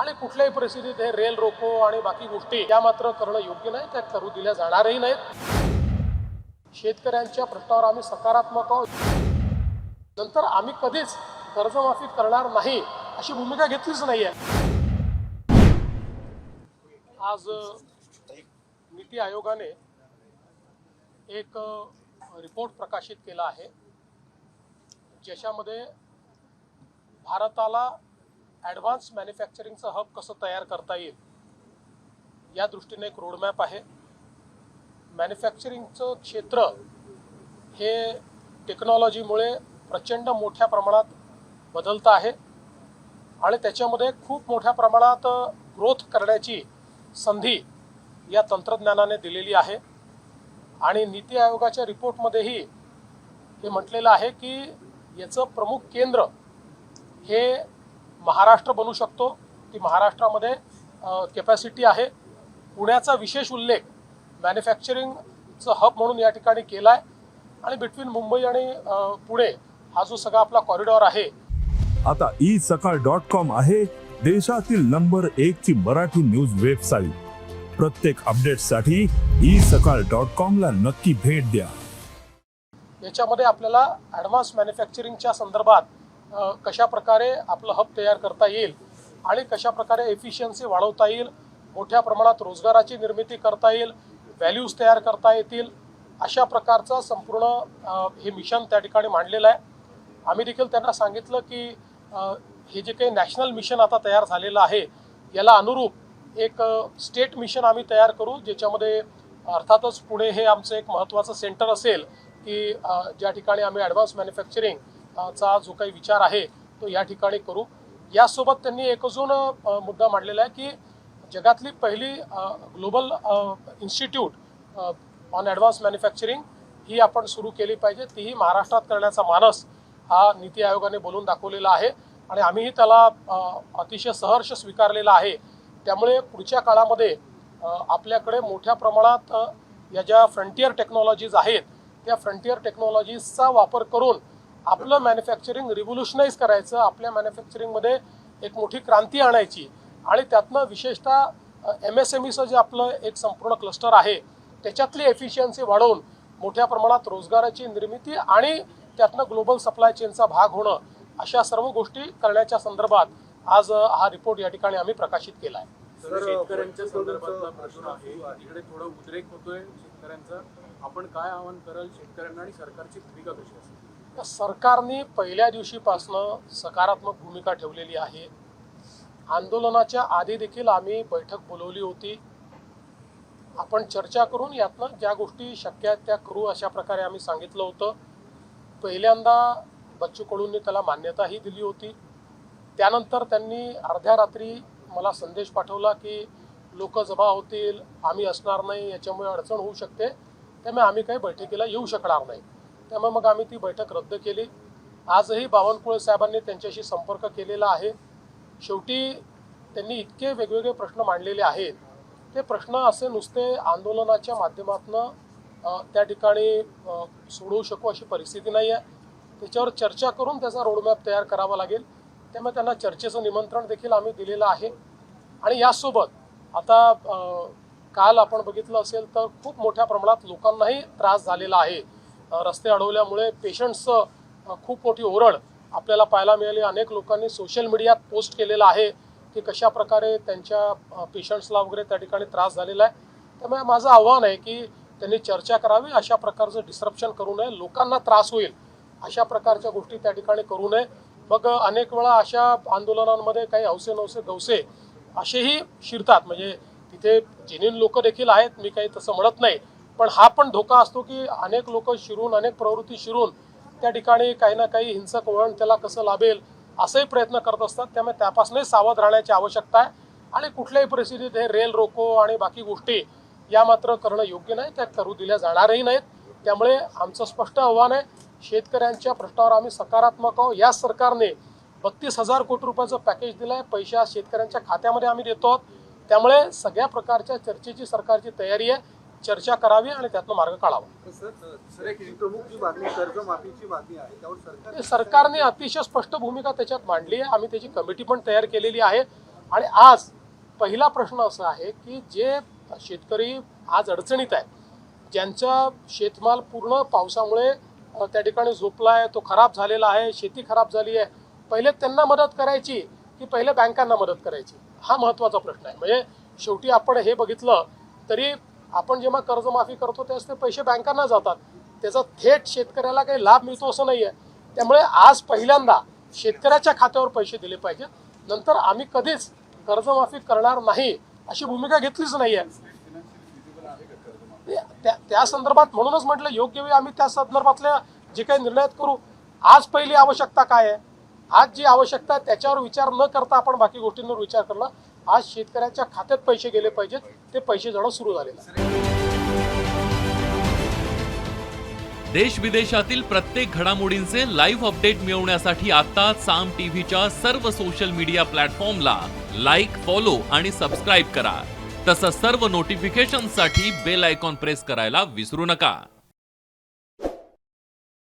आणि कुठल्याही परिस्थितीत हे रेल रोको आणि बाकी गोष्टी या मात्र करणं योग्य नाही, त्या करू दिल्या जाणारही नाहीत। शेतकऱ्यांच्या प्रश्नावर आम्ही सकारात्मक आहोत। नंतर आम्ही कधीच कर्जमाफी करणार नाही अशी भूमिका घेतलीच नाहीये। आज नीती आयोगाने एक रिपोर्ट प्रकाशित केला आहे, ज्याच्यामध्ये भारताला ॲडव्हान्स मॅन्युफॅक्चरिंगचं हब कसं तयार करता येईल या दृष्टीने एक रोडमॅप आहे। मॅन्युफॅक्चरिंगचं क्षेत्र हे टेक्नॉलॉजीमुळे प्रचंड मोठ्या प्रमाणात बदलतं आहे आणि त्याच्यामध्ये खूप मोठ्या प्रमाणात ग्रोथ करण्याची संधी या तंत्रज्ञानाने दिलेली आहे। आणि नीती आयोगाच्या रिपोर्टमध्येही हे म्हटलेलं आहे की याचं प्रमुख केंद्र हे महाराष्ट्र बनू शकतो। ती महाराष्ट्रामध्ये कॅपॅसिटी आहे। पुण्याचा विशेष उल्लेख मॅन्युफॅक्चरिंगचं हब म्हणून या ठिकाणी केला आहे आणि बिटवीन मुंबई आणि पुणे हा जो सगळा आपला कॉरिडॉर आहे। आता isakal.com आहे देशातील नंबर 1 ची मराठी न्यूज वेबसाईट। प्रत्येक अपडेटसाठी isakal.com ला नक्की भेट द्या। याच्यामध्ये आपल्याला ॲडव्हान्स मॅन्युफॅक्चरिंगच्या संदर्भात कशा प्रकारे आपलं हब तयार करता येईल आणि कशा प्रकारे एफिशियन्सी वाढवता येईल, मोठ्या प्रमाणात रोजगाराची निर्मिती करता येईल, व्हॅल्यूज तयार करता येतील, अशा प्रकारचं संपूर्ण हे मिशन त्या ठिकाणी मांडलेलं आहे। आम्ही देखील त्यांना सांगितलं की हे जे काही नॅशनल मिशन आता तयार झालेलं आहे याला अनुरूप एक स्टेट मिशन आम्ही तयार करू, ज्याच्यामध्ये अर्थातच पुणे हे आमचं एक महत्त्वाचं सेंटर असेल की ज्या ठिकाणी आम्ही ॲडव्हान्स मॅन्युफॅक्चरिंग चा जो काही विचार आहे तो या ठिकाणी करू। यासोबत त्यांनी एक अजून मुद्दा मांडलेला आहे की जगातली पहिली global institute on advance manufacturing ही आपण सुरू केली पाहिजे, तीही महाराष्ट्रात करण्याचा मानस हा नीती आयोगाने बोलून दाखवलेला आहे आणि आम्हीही त्याला अतिशय सहर्ष स्वीकारलेला आहे। त्यामुळे पुढच्या काळामध्ये आपल्याकडे मोठ्या प्रमाणात या ज्या फ्रंटियर टेक्नॉलॉजीज आहेत त्या फ्रंटियर टेक्नॉलॉजीजचा वापर करून आपलं मॅन्युफॅक्चरिंग रिव्होल्युशनाइज करायचं, आपल्या मॅन्युफॅक्चरिंगमध्ये एक मोठी क्रांती आणायची आणि त्यातनं विशेषतः MSMEचं जे आपलं एक संपूर्ण क्लस्टर आहे त्याच्यातली एफिशियन्सी वाढवून मोठ्या प्रमाणात रोजगाराची निर्मिती आणि त्यातनं ग्लोबल सप्लाय चेनचा भाग होणं, अशा सर्व गोष्टी करण्याच्या संदर्भात आज हा रिपोर्ट या ठिकाणी आम्ही प्रकाशित केला आहे। शेतकऱ्यांच्या संदर्भातला प्रश्न आहे, इकडे थोडा उद्रेक होतोय शेतकऱ्यांचा, आपण काय आवाहन कराल शेतकऱ्यांना आणि सरकारची भूमिका कशी असेल? सरकारने पहिल्या दिवशीपासून सकारात्मक भूमिका ठेवलेली आहे। आंदोलनाच्या आधी देखील आम्ही बैठक बोलवली होती, आपण चर्चा करून यातनं ज्या गोष्टी शक्य आहेत त्या करू अशा प्रकारे आम्ही सांगितलं होतं। पहिल्यांदा बच्चू कडूंनी त्याला मान्यताही दिली होती, त्यानंतर त्यांनी अर्ध्या रात्री मला संदेश पाठवला की लोक जमा होतील, आम्ही असणार नाही, याच्यामुळे अडचण होऊ शकते, त्यामुळे आम्ही काही बैठकीला येऊ शकणार नाही। त्यामुळे मग आम्ही ती बैठक रद्द केली। आजही बावनकुळे साहेबांनी त्यांच्याशी संपर्क केलेला आहे। शेवटी त्यांनी इतके वेगवेगळे प्रश्न मांडलेले आहेत, ते प्रश्न असे नुसते आंदोलनाच्या माध्यमातून त्या ठिकाणी सोडवू शकू अशी परिस्थिती नाही आहे। त्याच्यावर चर्चा करून त्याचा रोडमॅप तयार करावा लागेल। त्यामुळे त्यांना चर्चेचं निमंत्रण देखील आम्ही दिलेलं आहे। आणि यासोबत आता काल आपण बघितलं असेल तर खूप मोठ्या प्रमाणात लोकांनाही त्रास झालेला आहे। रस्ते अडवल्यामुळे पेशंट्सचं खूप मोठी ओरड आपल्याला पाहायला मिळाली। अनेक लोकांनी सोशल मीडियात पोस्ट केलेलं आहे की कशा प्रकारे त्यांच्या पेशंट्सला वगैरे त्या ठिकाणी त्रास झालेला आहे। त्यामुळे माझं आव्हान आहे की त्यांनी चर्चा करावी, अशा प्रकारचं डिस्रप्शन करू नये, लोकांना त्रास होईल अशा प्रकारच्या गोष्टी त्या ठिकाणी करू नये। मग अनेक वेळा अशा आंदोलनांमध्ये काही हौसे नवसे गवसे असेही शिरतात, म्हणजे तिथे जेन्युइन लोक देखील आहेत, मी काही तसं म्हणत नाही, पण हा पण धोका असतो की अनेक लोक शिरून, अनेक प्रवृत्ती शिरून त्या ठिकाणी काही ना काही हिंसक वळण त्याला कसं लाभेल असेही प्रयत्न करत असतात। त्यामुळे त्यापासूनही सावध राहण्याची आवश्यकता आहे आणि कुठल्याही परिस्थितीत हे रेल रोको आणि बाकी गोष्टी या मात्र करणं योग्य नाही, त्या करू दिल्या जाणारही नाहीत। त्यामुळे आमचं स्पष्ट आव्हान आहे, शेतकऱ्यांच्या प्रश्नावर आम्ही सकारात्मक आहोत। या सरकारने 32,000 कोटी रुपयाचं पॅकेज दिलं आहे, पैसा शेतकऱ्यांच्या खात्यामध्ये आम्ही देतो आहोत। त्यामुळे सगळ्या प्रकारच्या चर्चेची सरकारची तयारी आहे, चर्चा करावी आणि त्यातनं मार्ग काढावा। सर एक प्रमुख जी मागणी कर्जमाफीची मागणी आहे त्यावर सरकारने अतिशय स्पष्ट भूमिका त्याच्यात मांडली आहे। आम्ही त्याची कमिटी पण तयार केलेली आहे आणि आज पहिला प्रश्न असा आहे की जे शेतकरी आज अडचणीत आहे, ज्यांचा शेतमाल पूर्ण पावसामुळे त्या ठिकाणी झोपला आहे, तो खराब झालेला आहे, शेती खराब झाली आहे, पहिले त्यांना मदत करायची की पहिले बँकांना मदत करायची, हा महत्त्वाचा प्रश्न आहे. म्हणजे शेवटी आपण हे बघितलं तरी आपण जेव्हा कर्जमाफी करतो त्यावेळेस ते पैसे बँकांना जातात, त्याचा थेट शेतकऱ्याला काही लाभ मिळतो असं नाही आहे. त्यामुळे आज पहिल्यांदा शेतकऱ्याच्या खात्यावर पैसे दिले पाहिजेत. नंतर आम्ही कधीच कर्जमाफी करणार नाही अशी भूमिका घेतलीच नाही आहे. त्या संदर्भात म्हणूनच म्हटलं योग्य वेळी आम्ही त्या संदर्भातल्या जे काही निर्णय करू. आज पहिली आवश्यकता काय आहे, आज जी आवश्यकता आहे त्याच्यावर विचार न करता आपण बाकी गोष्टींवर विचार करला. आज शेतकऱ्याच्या खात्यात पैसे गेले पाहिजेत, ते पैसे जाणं सुरू झालेलं आहे. देश विदेशातील प्रत्येक घडामोडींचे लाईव्ह अपडेट मिळवण्यासाठी आता साम टीव्हीच्या सर्व सोशल मीडिया प्लॅटफॉर्मला लाईक, फॉलो आणि सबस्क्राईब करा. तसंच सर्व नोटिफिकेशनसाठी बेल आयकॉन प्रेस करायला विसरू नका.